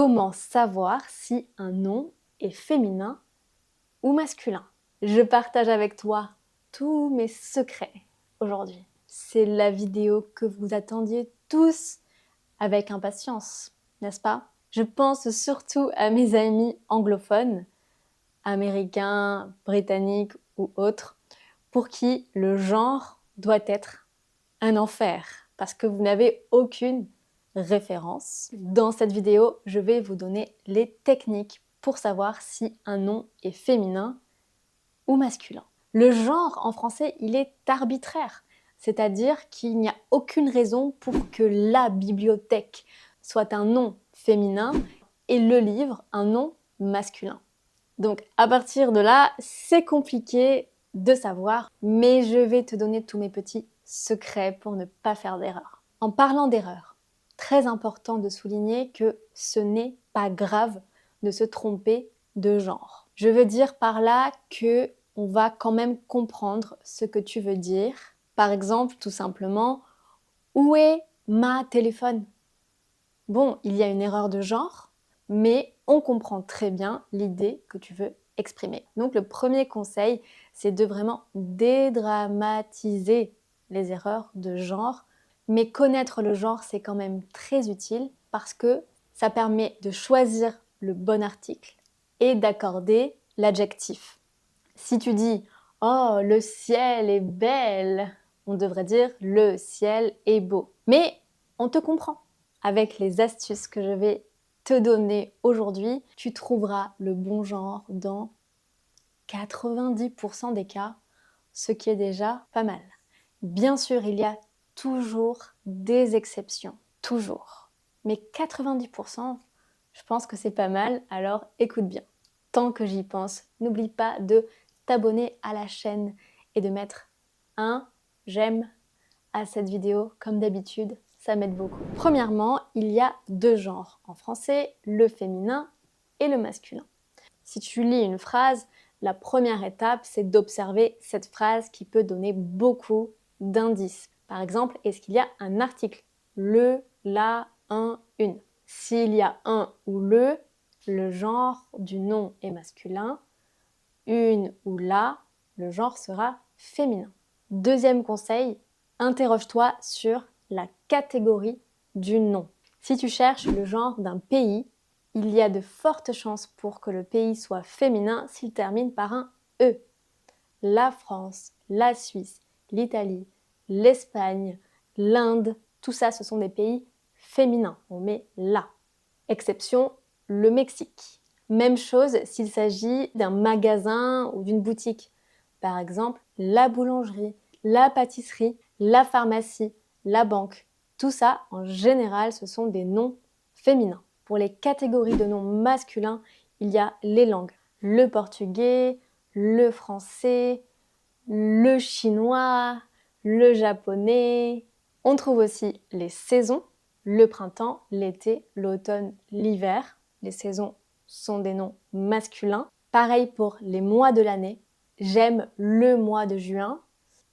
Comment savoir si un nom est féminin ou masculin? Je partage avec toi tous mes secrets aujourd'hui. C'est la vidéo que vous attendiez tous avec impatience, n'est-ce pas? Je pense surtout à mes amis anglophones, américains, britanniques ou autres, pour qui le genre doit être un enfer, parce que vous n'avez aucune référence. Dans cette vidéo, je vais vous donner les techniques pour savoir si un nom est féminin ou masculin. Le genre en français, il est arbitraire, c'est-à-dire qu'il n'y a aucune raison pour que la bibliothèque soit un nom féminin et le livre un nom masculin. Donc à partir de là, c'est compliqué de savoir, mais je vais te donner tous mes petits secrets pour ne pas faire d'erreur. En parlant d'erreur, très important de souligner que ce n'est pas grave de se tromper de genre. Je veux dire par là que on va quand même comprendre ce que tu veux dire. Par exemple, tout simplement, où est ma téléphone? Bon, il y a une erreur de genre, mais on comprend très bien l'idée que tu veux exprimer. Donc le premier conseil, c'est de vraiment dédramatiser les erreurs de genre. Mais connaître le genre, c'est quand même très utile parce que ça permet de choisir le bon article et d'accorder l'adjectif. Si tu dis « Oh, le ciel est belle », on devrait dire « Le ciel est beau ». Mais on te comprend. Avec les astuces que je vais te donner aujourd'hui, tu trouveras le bon genre dans 90% des cas, ce qui est déjà pas mal. Bien sûr, il y a toujours des exceptions, toujours. Mais 90%, je pense que c'est pas mal, alors écoute bien. Tant que j'y pense, n'oublie pas de t'abonner à la chaîne et de mettre un j'aime à cette vidéo comme d'habitude. Ça m'aide beaucoup. Premièrement, il y a deux genres en français, le féminin et le masculin. Si tu lis une phrase, la première étape, c'est d'observer cette phrase qui peut donner beaucoup d'indices. Par exemple, est-ce qu'il y a un article? Le, la, un, une. S'il y a un ou le genre du nom est masculin. Une ou la, le genre sera féminin. Deuxième conseil, interroge-toi sur la catégorie du nom. Si tu cherches le genre d'un pays, il y a de fortes chances pour que le pays soit féminin s'il termine par un E. La France, la Suisse, l'Italie, l'Espagne, l'Inde, tout ça, ce sont des pays féminins. On met là. Exception, le Mexique. Même chose s'il s'agit d'un magasin ou d'une boutique. Par exemple, la boulangerie, la pâtisserie, la pharmacie, la banque. Tout ça, en général, ce sont des noms féminins. Pour les catégories de noms masculins, il y a les langues. Le portugais, le français, le chinois, le japonais. On trouve aussi les saisons, le printemps, l'été, l'automne, l'hiver. Les saisons sont des noms masculins. Pareil pour les mois de l'année. J'aime le mois de juin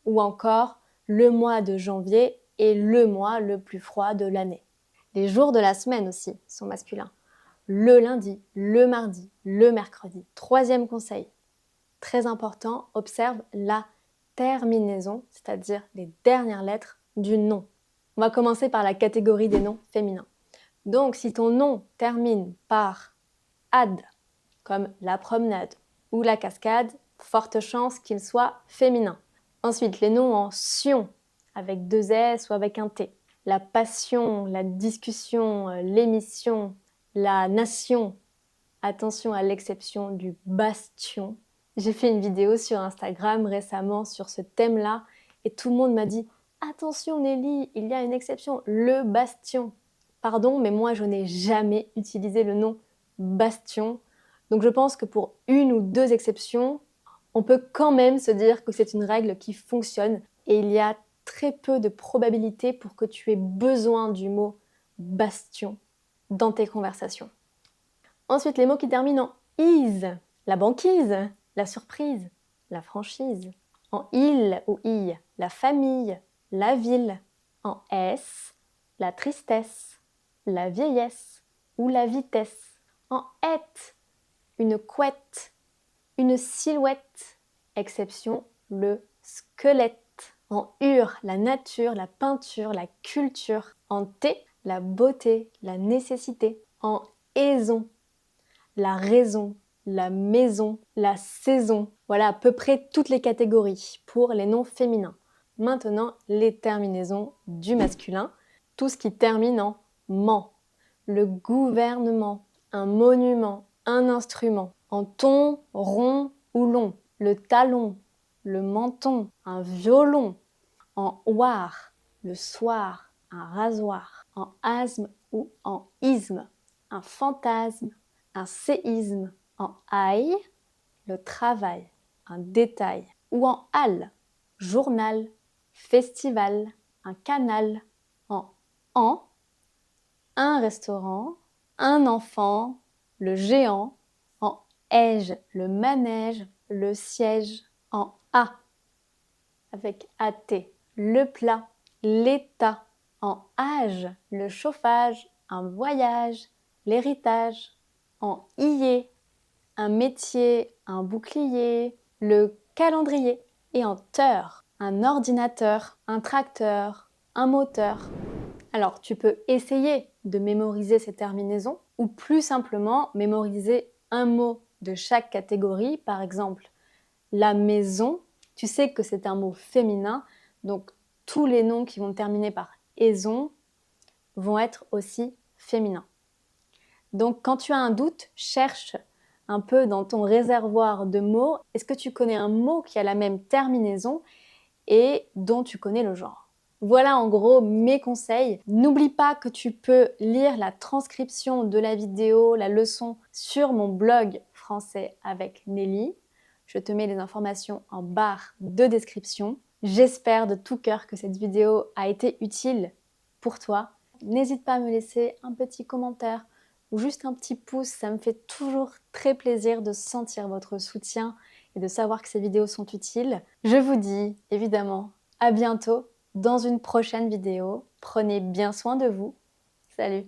ou encore le mois de janvier et le mois le plus froid de l'année. Les jours de la semaine aussi sont masculins. Le lundi, le mardi, le mercredi. Troisième conseil, très important, observe la terminaison, c'est-à-dire les dernières lettres du nom. On va commencer par la catégorie des noms féminins. Donc, si ton nom termine par ad, comme la promenade ou la cascade, forte chance qu'il soit féminin. Ensuite, les noms en tion, avec deux S ou avec un T. La passion, la discussion, l'émission, la nation. Attention à l'exception du bastion. J'ai fait une vidéo sur Instagram récemment sur ce thème-là et tout le monde m'a dit « Attention Nelly, il y a une exception, le bastion ». Pardon, mais moi je n'ai jamais utilisé le nom bastion. Donc je pense que pour une ou deux exceptions, on peut quand même se dire que c'est une règle qui fonctionne et il y a très peu de probabilité pour que tu aies besoin du mot bastion dans tes conversations. Ensuite, les mots qui terminent en « is », la banquise, la surprise, la franchise. En « il » ou « i », la famille, la ville. En « s », la tristesse, la vieillesse. ou la vitesse. En être, une couette, une silhouette, exception le squelette. En ur, la nature, la peinture, la culture. En t, la beauté, la nécessité. En aison, la raison, la maison, la saison. Voilà à peu près toutes les catégories pour les noms féminins. Maintenant, les terminaisons du masculin. Tout ce qui termine en ment. Le gouvernement, un monument, un instrument. En ton, rond ou long. Le talon, le menton, un violon. En oir, le soir, un rasoir. En asthme ou en isme, un fantasme, un séisme. En aille, le travail, un détail. Ou en halle, journal, festival, un canal. En, un restaurant, un enfant, le géant. En ai-je, le manège, le siège. En a, avec at, le plat, l'état. En âge, le chauffage, un voyage, l'héritage. En ier, un métier, un bouclier, le calendrier. Et en teur, un ordinateur, un tracteur, un moteur. Alors, tu peux essayer de mémoriser ces terminaisons ou plus simplement mémoriser un mot de chaque catégorie. Par exemple, la maison, tu sais que c'est un mot féminin, donc tous les noms qui vont terminer par aison vont être aussi féminins. Donc, quand tu as un doute, cherche un peu dans ton réservoir de mots. Est-ce que tu connais un mot qui a la même terminaison et dont tu connais le genre? Voilà en gros mes conseils. N'oublie pas que tu peux lire la transcription de la vidéo, la leçon sur mon blog Français avec Nelly. Je te mets les informations en barre de description. J'espère de tout cœur que cette vidéo a été utile pour toi. N'hésite pas à me laisser un petit commentaire ou juste un petit pouce, ça me fait toujours très plaisir de sentir votre soutien et de savoir que ces vidéos sont utiles. Je vous dis évidemment à bientôt dans une prochaine vidéo. Prenez bien soin de vous. Salut!